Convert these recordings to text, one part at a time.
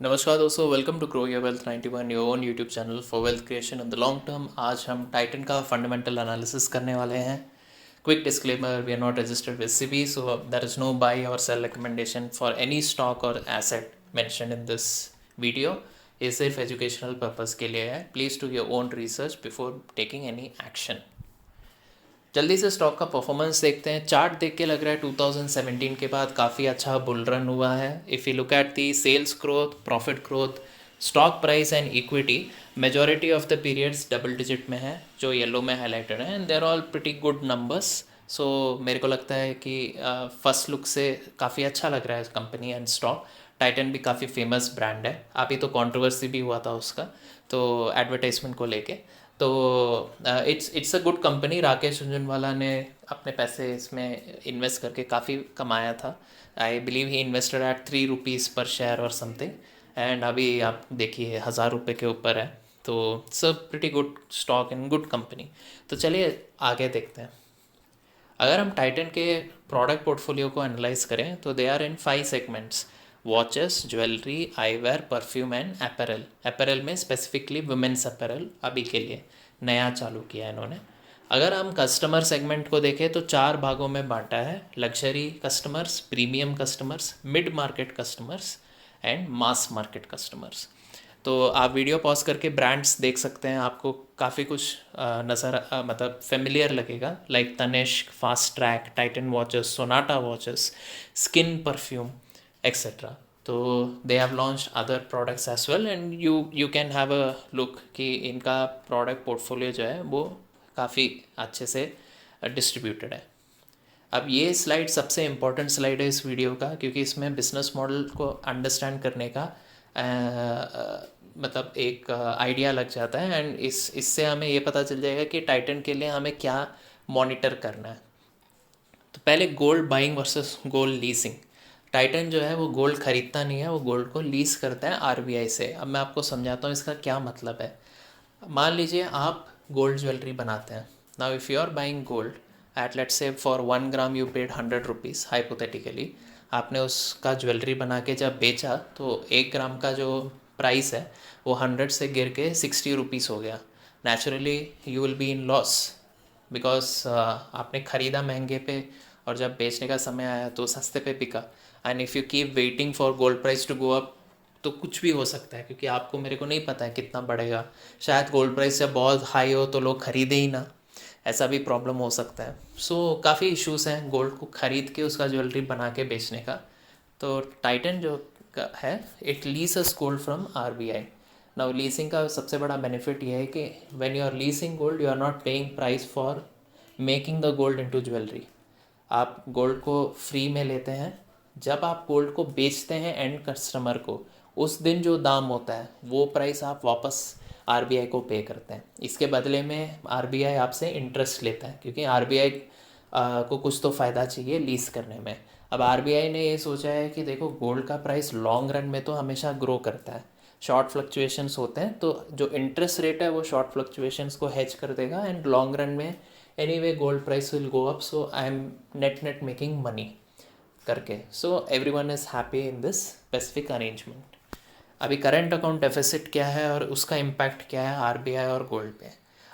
नमस्कार दोस्तों, welcome to grow your wealth 91 your own YouTube channel for wealth creation in the long term. आज हम Titan का fundamental analysis करने वाले हैं। Quick disclaimer, we are not registered with SEBI, so there is no buy और sell recommendation for any stock और asset mentioned in this video. ये सिर्फ एजुकेशनल पर्पज़ के लिए है। Please do your own research before taking any action. जल्दी से stock का परफॉर्मेंस देखते हैं। चार्ट देख के लग रहा है 2017 के बाद काफ़ी अच्छा बुल रन हुआ है। If you look at the sales growth, profit growth, stock price and equity, majority of the periods double digit में है, जो येलो में हाईलाइटेड है, and they're all pretty good numbers. So मेरे को लगता है कि फर्स्ट लुक से काफ़ी अच्छा लग रहा है कंपनी एंड स्टॉक। टाइटन भी काफ़ी फेमस ब्रांड है। अभी तो कंट्रोवर्सी भी हुआ था उसका, तो एडवर्टाइजमेंट को लेके। तो it's a good company. Rakesh Jhunjhunwala ने अपने पैसे इसमें इन्वेस्ट करके काफ़ी कमाया था। I believe he invested at ₹3 पर शेयर और समथिंग, एंड अभी आप देखिए ₹1000 के ऊपर है। तो सब pretty good stock and good company. तो चलिए आगे देखते हैं। अगर हम टाइटन के प्रोडक्ट पोर्टफोलियो को एनालाइज करें तो they are in 5 segments: watches, jewellery, eyewear, perfume and apparel. Apparel में स्पेसिफिकली वुमेन्स अपैरल अभी के लिए नया चालू किया है इन्होंने। अगर हम कस्टमर सेगमेंट को देखें तो 4 भागों में बांटा है: luxury customers, premium customers, mid market customers and mass market customers. तो आप वीडियो पॉज करके ब्रांड्स देख सकते हैं। आपको काफ़ी कुछ नज़र मतलब फेमिलियर लगेगा, like Tanishq, fast track, Titan watches, Sonata watches, skin perfume etcetera. तो they have launch other products as well, and you can have a look कि इनका प्रोडक्ट पोर्टफोलियो जो है वो काफ़ी अच्छे से डिस्ट्रीब्यूटेड है। अब ये स्लाइड सबसे इम्पोर्टेंट स्लाइड है इस वीडियो का, क्योंकि इसमें बिजनेस मॉडल को अंडरस्टैंड करने का मतलब एक आइडिया लग जाता है, एंड इससे हमें ये पता चल जाएगा कि टाइटन के लिए हमें क्या मॉनिटर करना है। तो पहले gold buying versus gold leasing. Titan जो है वो गोल्ड खरीदता नहीं है, वो गोल्ड को लीज करता है आरबीआई से। अब मैं आपको समझाता हूँ इसका क्या मतलब है। मान लीजिए आप गोल्ड ज्वेलरी बनाते हैं। Now if you are buying gold at let's say for 1 gram you paid ₹100 hypothetically. आपने उसका ज्वेलरी बना के जब बेचा तो 1 ग्राम का जो प्राइस है वो 100 से गिर के ₹60 हो गया। Naturally you will be in loss, because आपने ख़रीदा महंगे पे और जब बेचने का समय आया तो सस्ते पे बिका। And if you keep waiting for gold price to go up तो कुछ भी हो सकता है, क्योंकि आपको मेरे को नहीं पता है कितना बढ़ेगा। शायद गोल्ड प्राइस जब बहुत हाई हो तो लोग खरीदे ही ना, ऐसा भी प्रॉब्लम हो सकता है। सो काफ़ी इश्यूज़ हैं गोल्ड को ख़रीद के उसका ज्वेलरी बना के बेचने का। तो टाइटन जो है, it leases gold from RBI. Now leasing का सबसे बड़ा बेनिफिट ये है कि when you are leasing gold you are not paying price for making the gold into jewellery. आप गोल्ड को फ्री में लेते हैं। जब आप गोल्ड को बेचते हैं एंड कस्टमर को, उस दिन जो दाम होता है वो प्राइस आप वापस आरबीआई को पे करते हैं। इसके बदले में आरबीआई आपसे इंटरेस्ट लेता है, क्योंकि आरबीआई को कुछ तो फ़ायदा चाहिए लीज़ करने में। अब आरबीआई ने ये सोचा है कि देखो, गोल्ड का प्राइस लॉन्ग रन में तो हमेशा ग्रो करता है, शॉर्ट फ्लक्चुएशंस होते हैं, तो जो इंटरेस्ट रेट है वो शॉर्ट फ्लक्चुएशंस को हेज कर देगा, एंड लॉन्ग रन में anyway gold price will go up, so I am net making money करके। So everyone is happy in this specific arrangement. अभी करंट अकाउंट डेफिसिट क्या है और उसका इम्पैक्ट क्या है आरबीआई और गोल्ड पे।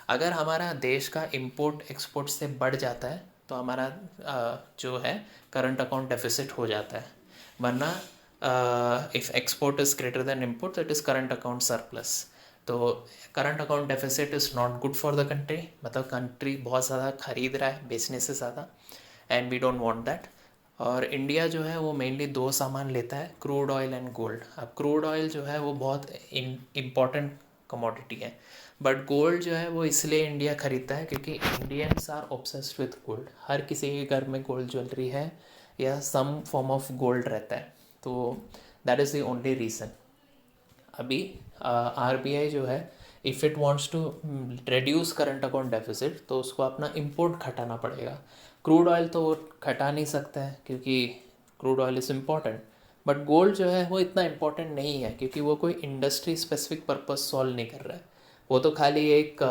अगर हमारा देश का इंपोर्ट एक्सपोर्ट से बढ़ जाता है तो हमारा जो है करंट अकाउंट डेफिसिट हो जाता है। वरना if export is greater than import that is current account surplus. तो current account deficit is not good for the country, मतलब कंट्री बहुत ज़्यादा खरीद रहा है बेचने से ज़्यादा, and we don't want that. और इंडिया जो है वो मेनली 2 सामान लेता है, क्रूड ऑयल एंड गोल्ड। अब क्रूड ऑयल जो है वो बहुत इम्पॉर्टेंट कमोडिटी है, बट गोल्ड जो है वो इसलिए इंडिया ख़रीदता है क्योंकि Indians are obsessed with gold. हर किसी के घर में गोल्ड ज्वेलरी है या सम फॉर्म ऑफ गोल्ड रहता है, तो that is the only reason. अभी आरबीआई जो है, if it wants to reduce current account deficit तो उसको अपना इंपोर्ट घटाना पड़ेगा। क्रूड ऑयल तो वो घटा नहीं सकता है क्योंकि crude oil is important, but gold जो है वो इतना इम्पॉर्टेंट नहीं है क्योंकि वो कोई इंडस्ट्री स्पेसिफिक पर्पस सॉल्व नहीं कर रहा है। वो तो खाली एक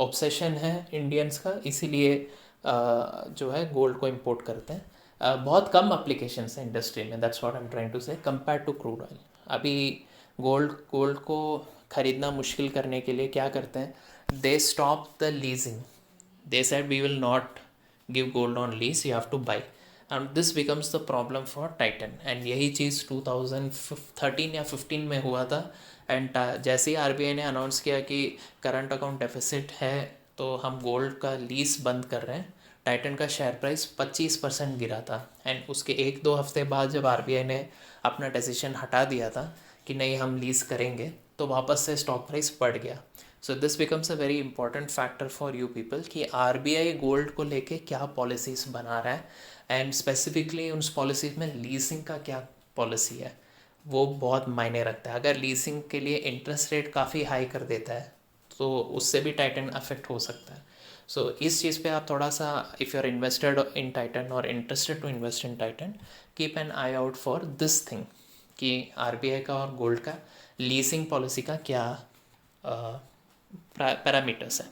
ऑब्सेशन है इंडियंस का, इसीलिए जो है गोल्ड को इंपोर्ट करते हैं। बहुत कम एप्लीकेशंस हैं इंडस्ट्री में, that's what I am trying to say, compare to crude oil. अभी गोल्ड को ख़रीदना मुश्किल करने के लिए क्या करते हैं, they stop the leasing. They said we will not give gold on lease, you have to buy. And this becomes the problem for Titan. And यही चीज़ 2013 या 15 में हुआ था. एंड जैसे ही आरबीआई ने अनाउंस किया कि करंट अकाउंट डेफिसिट है तो हम गोल्ड का लीज बंद कर रहे हैं, टाइटन का शेयर प्राइस 25% गिरा था. एंड उसके 1-2 हफ्ते बाद जब आरबीआई ने अपना डिसीजन हटा दिया था कि नहीं हम लीज़ करेंगे, तो वापस से स्टॉक प्राइस बढ़ गया. So this becomes a very important factor for you people कि आरबीआई गोल्ड को लेके क्या पॉलिसीज बना रहा है, एंड स्पेसिफिकली उन पॉलिसीज में लीजिंग का क्या पॉलिसी है, वो बहुत मायने रखता है. अगर लीजिंग के लिए इंटरेस्ट रेट काफ़ी हाई कर देता है तो उससे भी टाइटन अफेक्ट हो सकता है. सो इस चीज़ पे आप थोड़ा सा, if you are invested in Titan और interested to invest in Titan, keep an eye out for this thing कि आरबीआई का और गोल्ड का लीजिंग पॉलिसी का क्या पैरामीटर्स है.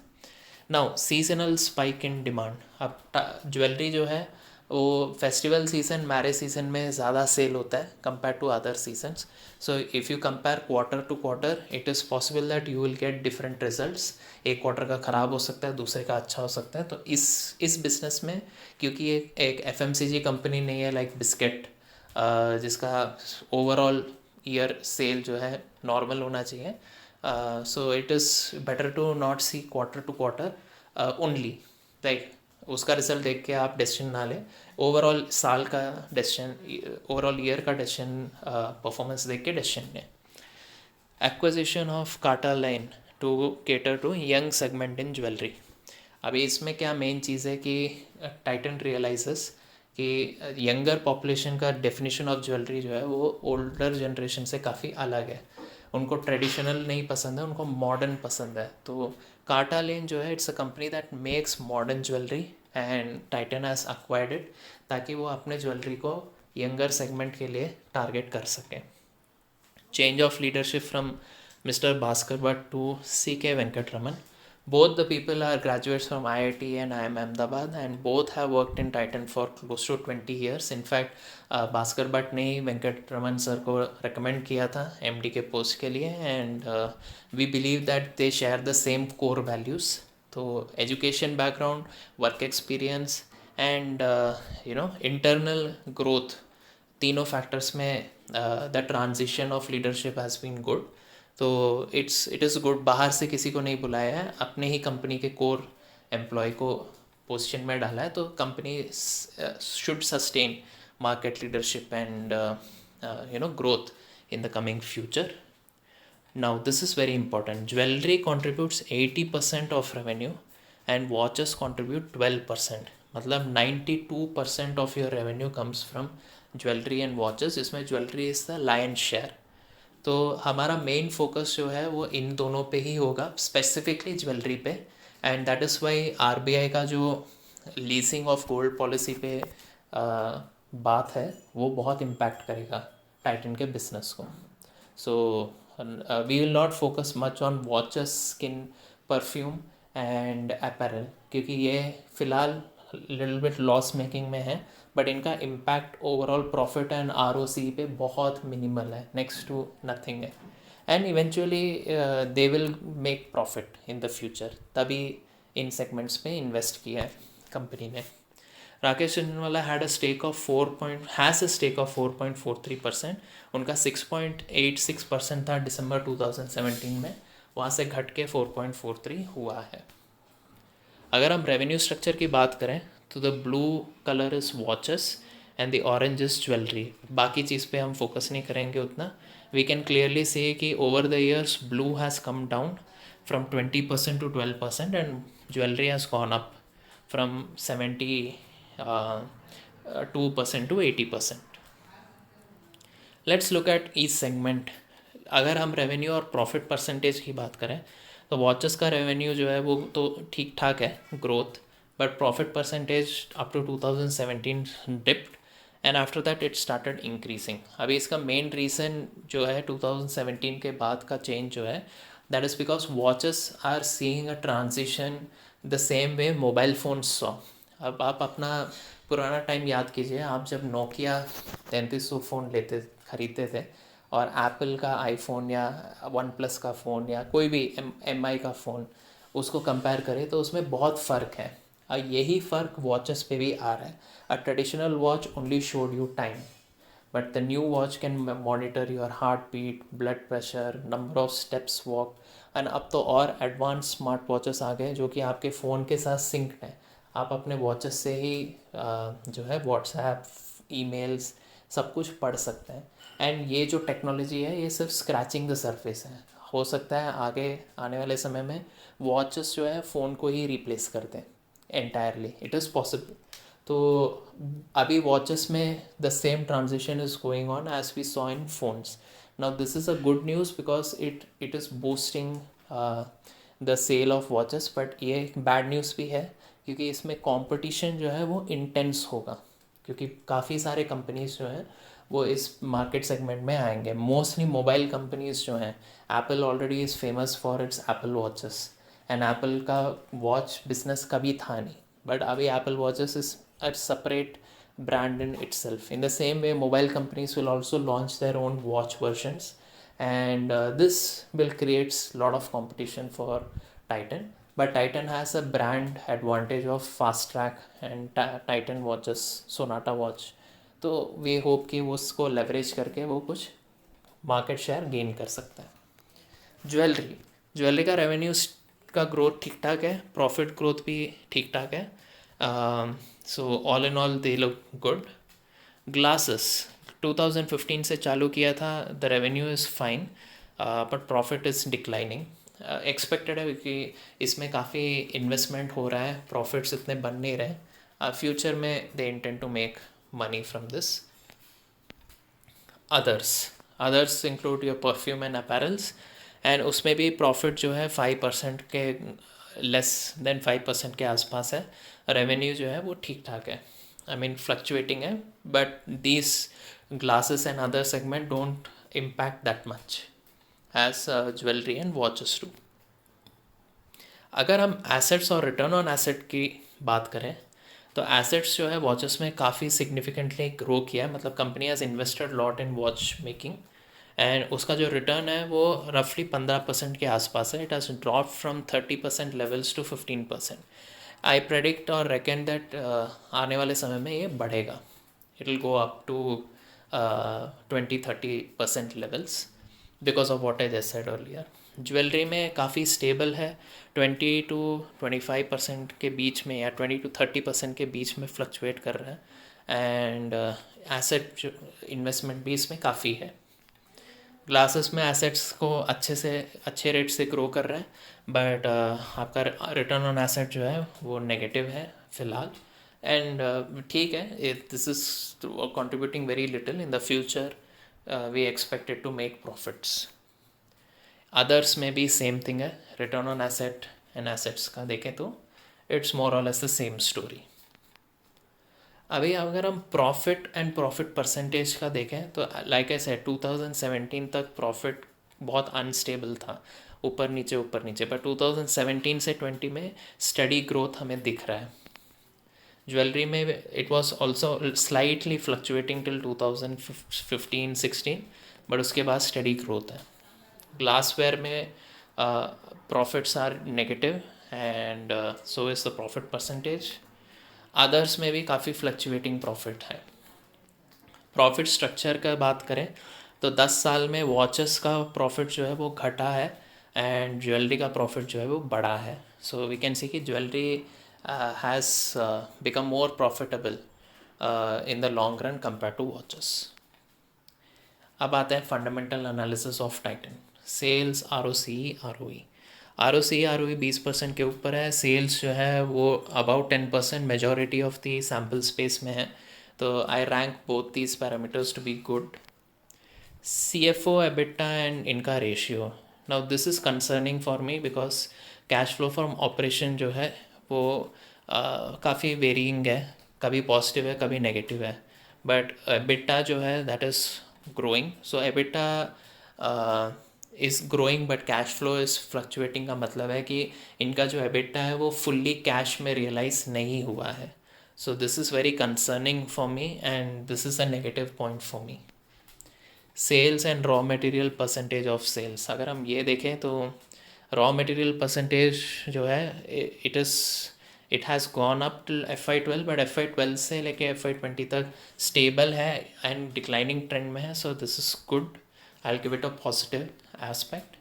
Now seasonal spike in demand. अब ज्वेलरी जो है वो फेस्टिवल सीजन, मैरिज सीजन में ज़्यादा सेल होता है compare to other seasons. So if you compare quarter to quarter, it is possible that you will get different results. एक quarter का ख़राब हो सकता है, दूसरे का अच्छा हो सकता है. तो इस बिज़नेस में, क्योंकि एक एफएमसीजी कंपनी नहीं है लाइक बिस्किट, जिसका ओवरऑल ईयर सेल जो है नॉर्मल होना चाहिए, so it is better to not see quarter to quarter only. Like उसका रिजल्ट देख के आप डिसीजन ना लें, ओवरऑल साल का डिसीजन, ओवरऑल ईयर का डिसीजन, परफॉर्मेंस देख के डिसीजन लें. Acquisition of CaratLane to cater to young segment in jewellery. अभी इसमें क्या मेन चीज़ है कि टाइटन रियलाइजेस कि यंगर पॉपुलेशन का डेफिनेशन ऑफ ज्वेलरी जो है वो ओल्डर जनरेशन से काफ़ी अलग है. उनको ट्रेडिशनल नहीं पसंद है, उनको मॉडर्न पसंद है. तो काटा लेन जो है, it's a company that makes modern jewellery and Titan has acquired it ताकि वो अपने ज्वेलरी को यंगर सेगमेंट के लिए टारगेट कर सकें. Change of leadership from Mr. Bhaskar Bhatt to C.K. Venkatraman. Both the people are graduates from IIT and IIM Ahmedabad, and both have worked in Titan for close to 20 years. In fact, Bhaskar Bhatt ने ही Venkataraman sir को recommend किया था MD के post के लिए, and we believe that they share the same core values. तो education background, work experience and internal growth, तीनों factors में the transition of leadership has been good. तो इट इज़ गुड. बाहर से किसी को नहीं बुलाया है, अपने ही कंपनी के कोर एम्प्लॉय को पोजीशन में डाला है. तो company should sustain market leadership and growth in the coming future. Now this is very important. Jewelry contributes 80% of revenue and watches contribute 12%. मतलब 92% of your revenue comes from jewellery and watches. इसमें jewellery is the lion share. तो हमारा main focus जो है वो इन दोनों पे ही होगा, स्पेसिफिकली ज्वेलरी पे. And that is why RBI का जो लीजिंग ऑफ गोल्ड पॉलिसी पे बात है वो बहुत इम्पैक्ट करेगा टाइटन के बिजनेस को. So we will not focus much on watches, skin, perfume and apparel, क्योंकि ये फ़िलहाल लिटिल बिट लॉस मेकिंग में है, बट इनका impact overall profit and ROC पे बहुत मिनिमल है, नेक्स्ट टू नथिंग है. And eventually they will make profit in the future. तभी इन सेगमेंट्स पे इन्वेस्ट किया है कंपनी ने. Rakesh Jhunjhunwala has a stake of 4.43%. उनका 6.86% था दिसंबर 2017 में, वहाँ से घट के 4.43 हुआ है. अगर हम रेवेन्यू स्ट्रक्चर की बात करें तो the blue colour is watches and the orange is jewellery. बाकी चीज़ पे हम फोकस नहीं करेंगे उतना. वी कैन क्लियरली से कि over the years blue has come down from 20% to 12% and jewellery has gone up from 72% to 80%. Let's look at each segment. अगर हम रेवेन्यू और प्रॉफिट परसेंटेज की बात करें तो वॉचेस का रेवेन्यू जो है वो तो ठीक ठाक है, growth, but profit percentage up to 2017 dipped and after that it started increasing. अभी इसका मेन रीज़न जो है 2017 के बाद का चेंज जो है, that is because watches are seeing a transition the same way mobile phones saw. अब आप अपना पुराना टाइम याद कीजिए, आप जब नोकिया 3300 फ़ोन खरीदते थे, और एप्पल का आईफोन या वन प्लस का फ़ोन या कोई भी एम आई का फ़ोन उसको कंपेयर करें तो उसमें बहुत फ़र्क है। और यही फ़र्क वॉचेस पे भी आ रहा है। A traditional watch only showed you time, but the new watch can monitor your heartbeat, blood pressure, number of steps walk, and अब तो और एडवांस स्मार्ट वॉचेस आ गए जो कि आपके फ़ोन के साथ सिंक्ड हैं। आप अपने वॉचेस से ही जो है व्हाट्सएप, ईमेल्स सब कुछ पढ़ सकते हैं। एंड ये जो टेक्नोलॉजी है ये सिर्फ स्क्रैचिंग द सरफेस है। हो सकता है आगे आने वाले समय में वॉचेस जो है फ़ोन को ही रिप्लेस कर दें एंटायरली, इट इज़ पॉसिबल। तो अभी वॉचेस में the same transition is going on as we saw in phones. Now this is a good news because it is boosting the sale of watches, but ये एक bad news भी है क्योंकि इसमें competition जो है वो इंटेंस होगा, क्योंकि काफ़ी सारे कंपनीज जो हैं वो इस मार्केट सेगमेंट में आएंगे। मोस्टली मोबाइल कंपनीज जो हैं, Apple already is famous for its Apple watches, and Apple का वॉच बिजनेस कभी था नहीं, बट अभी Apple watches is a separate brand in itself. In the same way, mobile companies will also launch their own watch versions, and this will create a lot of competition for Titan. But Titan has a brand advantage of fast track and Titan watches, Sonata watch. तो we hope कि वो उसको leverage करके वो कुछ market share gain कर सकता है। ज्वेलरी का रेवेन्यू का ग्रोथ ठीक ठाक है, प्रॉफिट ग्रोथ भी ठीक ठाक है। सो all in all they look good. Glasses 2015 से चालू किया था, the revenue is fine but profit is declining. Expected है क्योंकि इसमें काफ़ी इन्वेस्टमेंट हो रहा है, प्रॉफिट्स इतने बन नहीं रहे। फ्यूचर में they intend to make money from this. Others include your perfume and apparels, and उसमें भी प्रॉफिट जो है 5% के लेस देन 5% के आसपास है। रेवेन्यू जो है वो ठीक ठाक है, आई मीन फ्लक्चुएटिंग है, but these glasses and other segment don't impact that much as jewellery and watches do. अगर हम एसेट्स और रिटर्न ऑन एसेट की बात करें तो एसेट्स जो है वॉचेस में काफ़ी सिग्निफिकेंटली ग्रो किया है, मतलब company has invested lot in watch making, and उसका जो रिटर्न है वो रफली 15% के आसपास है। It has drop from 30% levels to 15%। I predict और रेकन दैट आने वाले समय में ये बढ़ेगा, it will go up to 20-30% levels because of what I just said earlier. Jewellery में काफ़ी स्टेबल है, 20-25% के बीच में या 20-30% के बीच में फ्लक्चुएट कर रहा है, एंड एसेट इन्वेस्टमेंट भी इसमें काफ़ी है। ग्लासेस में एसेट्स को अच्छे रेट से ग्रो कर रहे हैं, बट आपका रिटर्न ऑन एसेट जो है वो नेगेटिव है फ़िलहाल, एंड ठीक है, this is contributing very little. In the future we expected to make profits. Others में भी सेम थिंग है, return on asset and assets का देखें तो इट्स मोर और लेस द सेम स्टोरी। अभी अगर हम प्रॉफिट एंड प्रॉफिट परसेंटेज का देखें तो लाइक आई सेड 2017 तक प्रॉफिट बहुत अनस्टेबल था, ऊपर नीचे, पर 2017 से 20 में स्टडी ग्रोथ हमें दिख रहा है। ज्वेलरी में it was also slightly fluctuating till 2015-16, but उसके बाद स्टडी ग्रोथ है। ग्लासवेयर में profits are negative and so is the profit percentage. Others में भी काफ़ी फ्लक्चुएटिंग प्रॉफिट है। प्रॉफिट स्ट्रक्चर का बात करें तो 10 साल में वॉचेस का प्रॉफिट जो है वो घटा है, एंड ज्वेलरी का प्रॉफिट जो है वो बढ़ा है। सो वी कैन सी कि jewellery has become more profitable in the long run compare to watches. अब आते हैं fundamental analysis of Titan. Sales, ROCE 20% के ऊपर है, सेल्स जो है वो about 10%, majority of the sample space में है, तो I rank both these parameters to be good. CFO, EBITDA and इनका ratio, now this is concerning for me because cash flow from operation जो है वो काफ़ी वेरिंग है, कभी पॉजिटिव है कभी नेगेटिव है, बट EBITDA जो है that is growing. So EBITDA is growing but cash flow is fluctuating, का मतलब है कि इनका जो EBITDA है वो फुल्ली कैश में रियलाइज नहीं हुआ है। So this is very concerning for me and this is a negative point for me. Sales and raw material percentage of sales, अगर हम ये देखें तो रॉ मटेरियल परसेंटेज जो है it has gone up till FY12, but FY12 से लेके FY20 तक स्टेबल है एंड डिक्लाइनिंग ट्रेंड में है. So this is good. I will give it a positive aspect.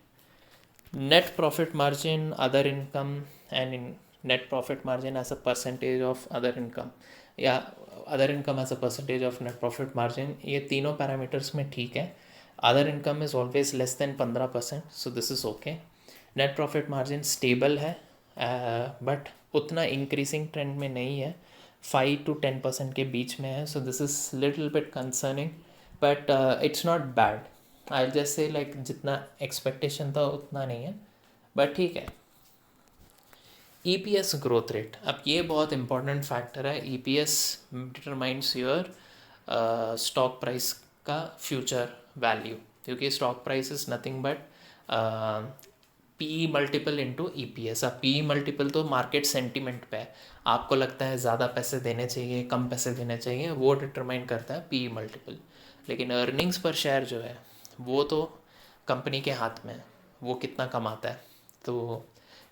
Net profit margin, other income, and in net profit margin as a percentage of other income, या other income as a percentage of net profit margin, ये तीनों parameters में ठीक है. Other income is always less than 15%, so this is okay. Net profit margin stable है, but उतना increasing trend में नहीं है, 5 to 10% के बीच में है. So this is little bit concerning, but it's not bad. I just say like जितना expectation था उतना नहीं है, बट ठीक है. EPS ग्रोथ रेट, अब ये बहुत इंपॉर्टेंट फैक्टर है. EPS determines your stock price का फ्यूचर वैल्यू, क्योंकि stock price is nothing but PE multiple into EPS. अब PE मल्टीपल तो मार्केट सेंटिमेंट पे है, आपको लगता है ज़्यादा पैसे देने चाहिए कम पैसे देने चाहिए, वो डिटरमाइन करता है PE मल्टीपल. लेकिन अर्निंग्स पर शेयर जो है वो तो कंपनी के हाथ में है, वो कितना कमाता है. तो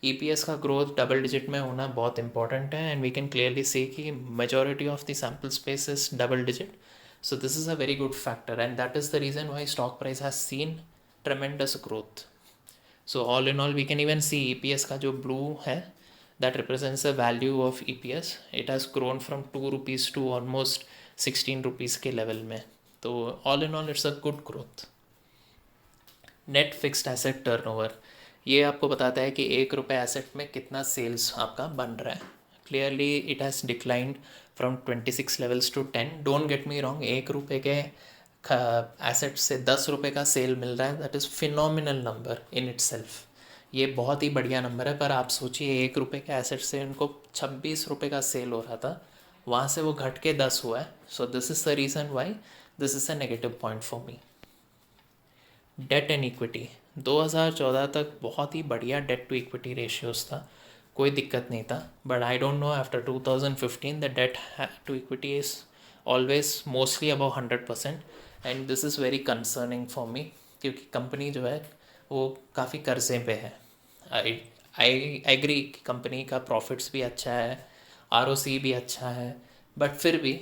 EPS का ग्रोथ डबल डिजिट में होना बहुत इंपॉर्टेंट है, and we can clearly see कि majority of the sample space is double digit. So this is a very good factor, and that is the reason why stock price has seen tremendous growth. So all in all we can even see EPS का जो blue है that represents the value of EPS. It has grown from 2 rupees to almost 16 rupees के level में. तो all in all it's a good growth. Net fixed asset turnover, ये आपको बताता है कि 1 रुपये एसेट में कितना सेल्स आपका बन रहा है. Clearly it has declined from 26 levels to 10. Don't get me wrong, 1 रुपये के एसेट से 10 रुपये का सेल मिल रहा है, that is phenomenal number in it self. ये बहुत ही बढ़िया नंबर है. पर आप सोचिए 1 रुपये के एसेट से उनको 26 रुपये का सेल हो रहा था, वहाँ से वो घट के 10 हुआ है. So this is the reason why this is a negative point for me. Debt and equity, 2014 तक बहुत ही बढ़िया डेट टू इक्विटी रेशियोज़ था, कोई दिक्कत नहीं था. But I don't know, after 2015 the debt to equity is always mostly about 100%, and this is very concerning for me, क्योंकि company जो है वो काफ़ी कर्जे पे है. आई एग्री कि कंपनी का प्रॉफिट्स भी अच्छा है, ROC भी अच्छा है, बट फिर भी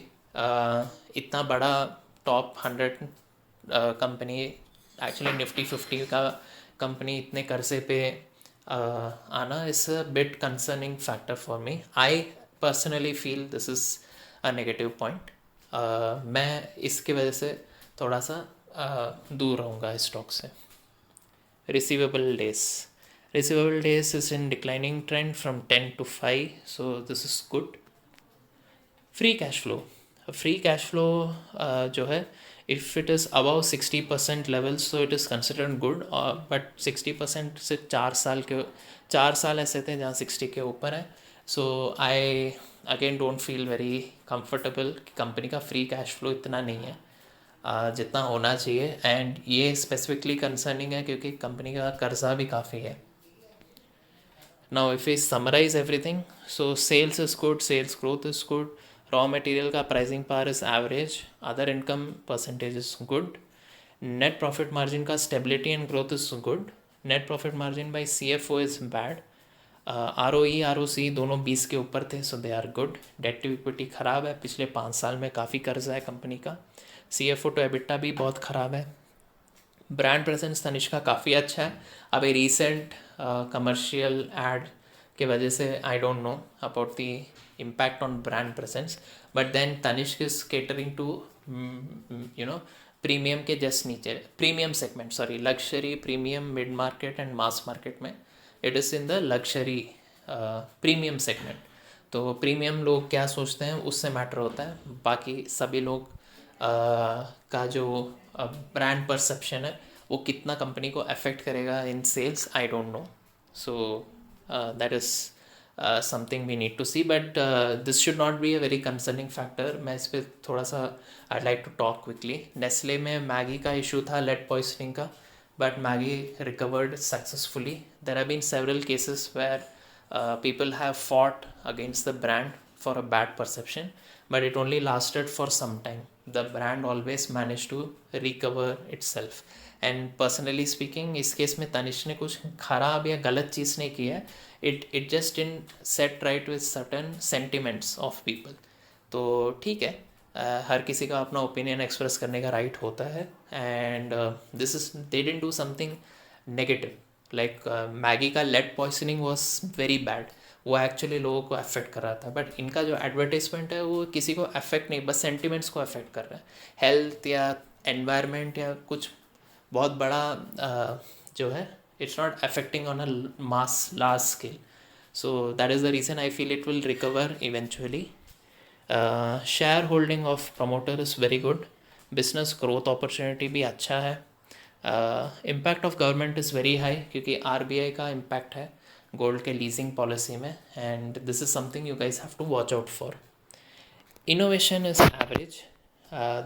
इतना बड़ा टॉप 100 कंपनी, एक्चुअली निफ्टी 50 का कंपनी इतने कर्जे पे आना is a bit concerning factor for me. I personally feel this is a negative point. मैं इसकी वजह से थोड़ा सा दूर रहूँगा इस स्टॉक से. Receivable days is in declining trend from 10 to 5, so this is good. Free cash flow जो है, if it is about 60% levels, so it is considered good. But 60% से 4 साल ऐसे थे जहाँ 60 के ऊपर है. So I again don't feel very comfortable कि कंपनी का फ्री कैश फ्लो इतना नहीं है जितना होना चाहिए. एंड ये स्पेसिफिकली कंसर्निंग है क्योंकि कंपनी का कर्जा भी काफ़ी है. Now if we summarize everything, so sales is good, sales growth is good, raw material का pricing power is average, other income percentage is good, net profit margin का stability and growth is good, net profit margin by CFO is bad, ROE ROC दोनों 20 के ऊपर थे, so they are good. Debt to equity ख़राब है, पिछले 5 साल में काफ़ी कर्जा है कंपनी का. CFO to EBITDA भी बहुत ख़राब है. ब्रांड प्रेजेंस तनिष्क का काफ़ी अच्छा है. अभी रीसेंट कमर्शियल एड के वजह से I don't know about the impact on brand presence, but then Tanishq is catering to premium के जस्ट नीचे, premium segment, sorry luxury, premium, mid market and mass market में. It is in the luxury premium segment. तो premium लोग क्या सोचते हैं उससे matter होता है, बाकी सभी लोग का जो ब्रांड परसेप्शन है वो कितना कंपनी को अफेक्ट करेगा in sales, I don't know. So that is something we need to see, but this should not be a very concerning factor. मैं इस पर थोड़ा सा I like to talk quickly. Nestle में मैगी का issue था, lead poisoning का, but Maggi recovered successfully. There have been several cases where people have fought against the brand for a bad perception, but it only lasted for some time. The brand always managed to recover itself. And personally speaking इस case में तनिष्क ने कुछ खराब या गलत चीज़ नहीं की है. It just in set right with certain sentiments of people. तो ठीक है, हर किसी का अपना ओपिनियन एक्सप्रेस करने का राइट होता है. And this is they didn't do something negative. Like Maggi का lead poisoning was very bad. वो एक्चुअली लोगों को अफेक्ट कर रहा था, बट इनका जो एडवर्टाइजमेंट है वो किसी को अफेक्ट नहीं, बस सेंटिमेंट्स को अफेक्ट कर रहा है. हेल्थ या एनवायरनमेंट या कुछ बहुत बड़ा जो है, it's not affecting on a mass large scale. So that is the reason I feel it will recover eventually. Share holding of promoter is very good. Business growth opportunity भी अच्छा है. Impact of government is very high, क्योंकि RBI का impact है gold के leasing policy में, and this is something you guys have to watch out for. Innovation is average.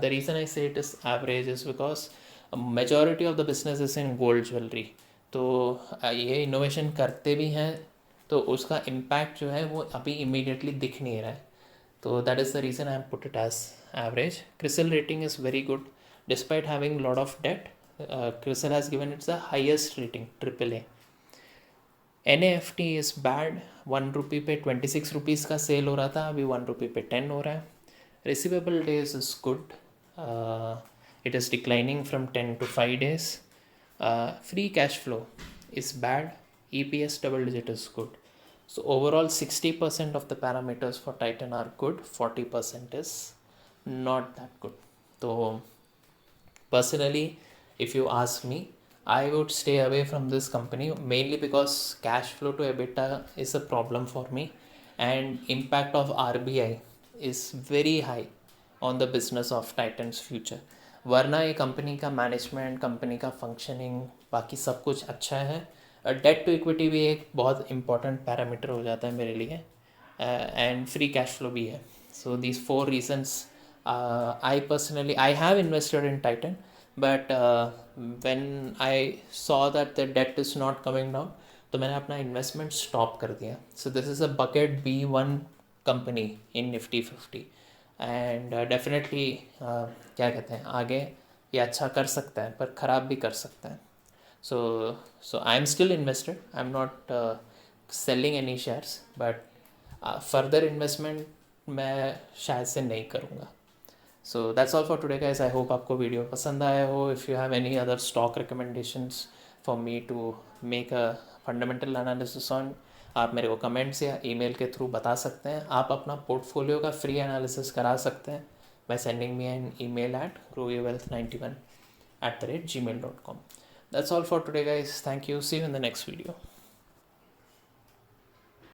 The reason I say it is average is because a majority of the business is in gold jewelry. तो ये innovation करते भी हैं तो उसका impact जो है वो अभी इमीडिएटली दिख नहीं रहा है. तो that is the reason I put it as average. CRISIL rating is very good despite having lot of debt. CRISIL has given its the highest rating AAA. NFT is bad. 1 rupee पे 26 rupees का cell हो रहा था, अभी 1 rupee पे 10 हो रहा है. Receivable days is good. It is declining from 10 to 5 days. Free cash flow is bad. EPS double digit is good. So overall 60% of the parameters for Titan are good. 40% is not that good. So personally, if you ask me, I would stay away from this company mainly because cash flow to EBITDA is a problem for me, and impact of RBI is very high on the business of Titan's future. वरना ये company का management, company का functioning, बाकी सब कुछ अच्छा है. Date to equity भी एक बहुत इंपॉर्टेंट पैरामीटर हो जाता है मेरे लिए, एंड फ्री कैश फ्लो भी है. So these 4 reasons I personally I have invested in Titan, but when I saw that the that is not coming down, तो मैंने अपना इन्वेस्टमेंट स्टॉप कर दिया. सो this is a bucket B1 company in Nifty 50, and definitely क्या कहते हैं, आगे ये अच्छा कर सकता है पर ख़राब भी कर सकता है. So I am still invested. I am not selling any shares, but further investment मैं शायद से नहीं करूँगा. So that's all for today guys. I hope आपको वीडियो पसंद आया हो. If you have any other stock recommendations for me to make a fundamental analysis on, आप मेरे को कमेंट्स या ईमेल के थ्रू बता सकते हैं. आप अपना पोर्टफोलियो का फ्री एनालिसिस करा सकते हैं by sending me an email at growyourwealth91@gmail.com. That's all for today guys. Thank you. See you in the next video.